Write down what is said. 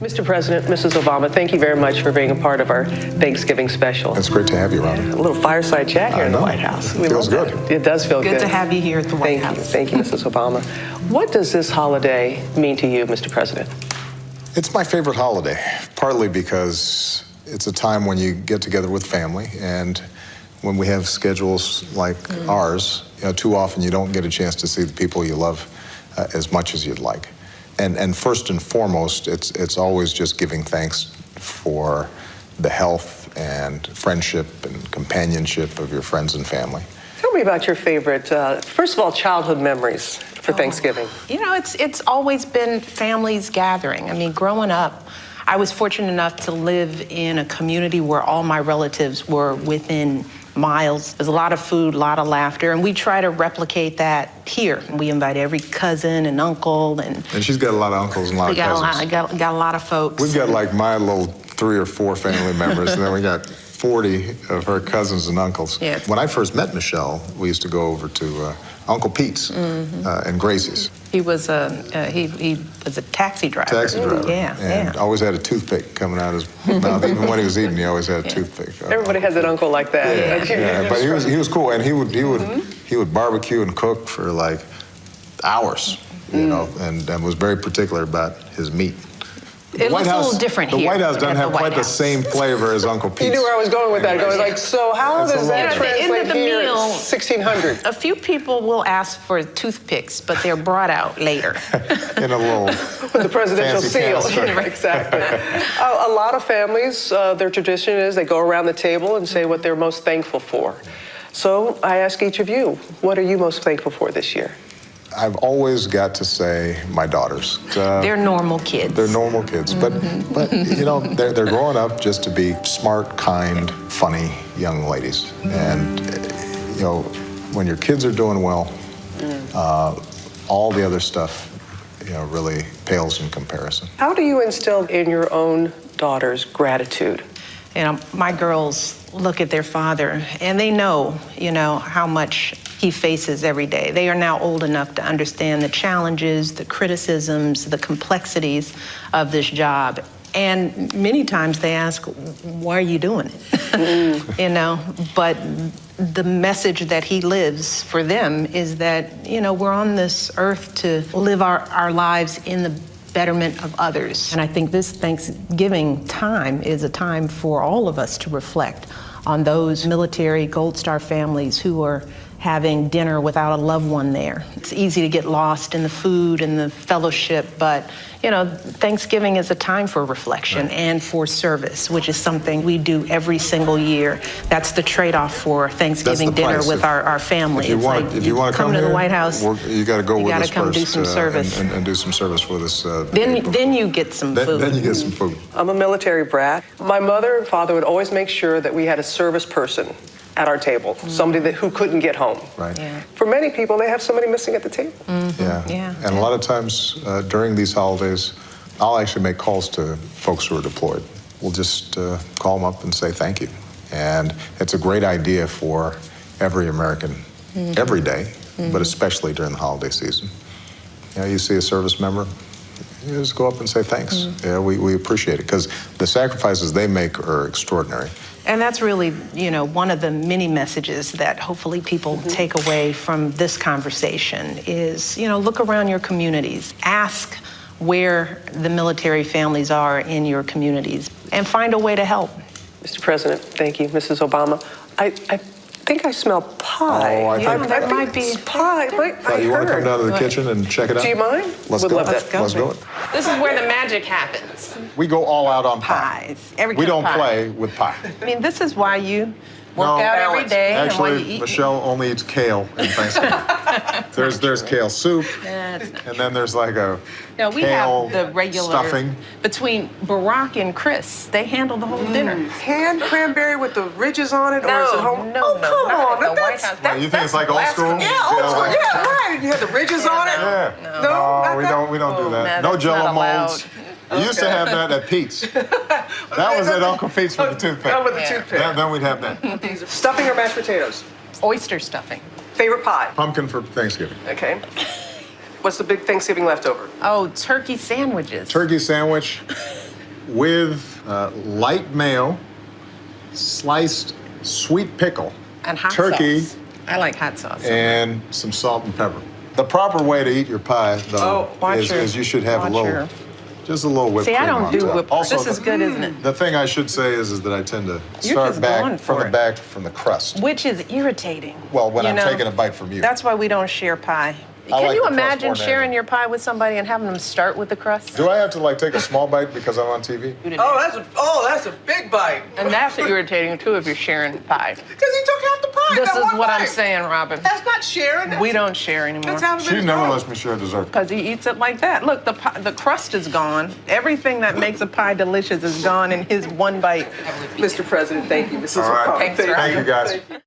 Mr. President, Mrs. Obama, thank you very much for being a part of our Thanksgiving special. It's great to have you, Ronnie. A little fireside chat here in the White House. It feels good. It does feel good. Good to have you here at the White House. Thank you, Mrs. Obama. What does this holiday mean to you, Mr. President? It's my favorite holiday, partly because it's a time when you get together with family, and when we have schedules like ours, too often you don't get a chance to see the people you love as much as you'd like. And first and foremost, it's always just giving thanks for the health and friendship and companionship of your friends and family. Tell me about your favorite, first of all, childhood memories for Thanksgiving. It's always been families gathering. I mean, growing up, I was fortunate enough to live in a community where all my relatives were within miles. There's a lot of food, a lot of laughter, and we try to replicate that here. We invite every cousin and uncle, and she's got a lot of uncles and a lot of cousins. Got a lot of folks. We've got like my little 3 or 4 family members, and then we got 40 of her cousins and uncles. Yes. When I first met Michelle, we used to go over to Uncle Pete's and Gracie's. He was a taxi driver. And always had a toothpick coming out of his mouth. Even when he was eating, he always had a toothpick. Everybody has an uncle like that. Yeah, but he was cool, and he would barbecue and cook for like hours, and was very particular about his meat. It looks a little different here. The White House doesn't have quite the same flavor as Uncle Pete's. You knew where I was going with that. Going like, so how does that translate here in 1600? A few people will ask for toothpicks, but they're brought out later. In a little with the presidential seal. Exactly. A lot of families, their tradition is they go around the table and say what they're most thankful for. So I ask each of you, what are you most thankful for this year? I've always got to say my daughters. They're normal kids. They're normal kids, but they're growing up just to be smart, kind, funny young ladies. And when your kids are doing well, all the other stuff, really pales in comparison. How do you instill in your own daughters gratitude? My girls look at their father, and they know, how much he faces every day. They are now old enough to understand the challenges, the criticisms, the complexities of this job. And many times they ask, why are you doing it? But the message that he lives for them is that, we're on this earth to live our lives in the betterment of others. And I think this Thanksgiving time is a time for all of us to reflect on those military Gold Star families who are having dinner without a loved one there. It's easy to get lost in the food and the fellowship, but Thanksgiving is a time for reflection and for service, which is something we do every single year. That's the trade-off for Thanksgiving dinner with our family. If you want to come to here, the White House, you got to go with us come first do some service. And do some service with us. Then you get some food. Then you get some food. I'm a military brat. My mother and father would always make sure that we had a service person at our table, somebody who couldn't get home. Right. Yeah. For many people, they have somebody missing at the table. Yeah. And a lot of times during these holidays, I'll actually make calls to folks who are deployed. We'll just call them up and say thank you. And it's a great idea for every American, every day, but especially during the holiday season. You see a service member, you just go up and say thanks. We appreciate it, because the sacrifices they make are extraordinary. And that's really, one of the many messages that hopefully people take away from this conversation is, look around your communities. Ask where the military families are in your communities and find a way to help. Mr. President, thank you. Mrs. Obama, I think I smell pie. Oh, that might be pie. You want to come down to the kitchen and check it out? Do you mind? Let's go. Let's do it. This is where the magic happens. We go all out on pie. Pies. We don't play with pie. I mean, this is why you work out every day. Actually, and why you eat. Michelle only eats kale in Thanksgiving. there's kale soup, and then there's like a we kale have the regular stuffing. Between Barack and Chris, they handle the whole dinner. Canned cranberry with the ridges on it, or is it home? No, come on. The White House. You think it's like old school? Yeah, old school. Yeah, right. You have the ridges on it. No, we don't do that. No Jello molds. We used to have that at Pete's. That was at Uncle Pete's with the toothpick. With the toothpick. Then we'd have that. Stuffing or mashed potatoes? Oyster stuffing. Favorite pie? Pumpkin for Thanksgiving. Okay. What's the big Thanksgiving leftover? Oh, turkey sandwiches. Turkey sandwich. with light mayo, sliced sweet pickle, And hot turkey, sauce. I like hot sauce. and some salt and pepper. The proper way to eat your pie, though, is you should have just a little whipped See, cream I don't on do top. whipped. Also, This is good, isn't it? The thing I should say is that I tend to You're start just going back from for the it. back from the crust. Which is irritating. Well, when you I'm know? taking a bite from you. That's why we don't share pie. I Can like you the crust imagine more than sharing anything. your pie with somebody and having them start with the crust? Do I have to like take a small bite because I'm on TV? That's a big bite. And that's irritating too if you're sharing pie. Because he took half the pie. This got is one what I'm bite. saying, Robin. That's not sharing. We don't share anymore. That's how it She is. never lets me share dessert. Because he eats it like that. Look, the crust is gone. Everything that makes a pie delicious is gone in his one bite. Mr. President, thank you. This is All right. Thanks, Robin. Thank you, guys. Thank you.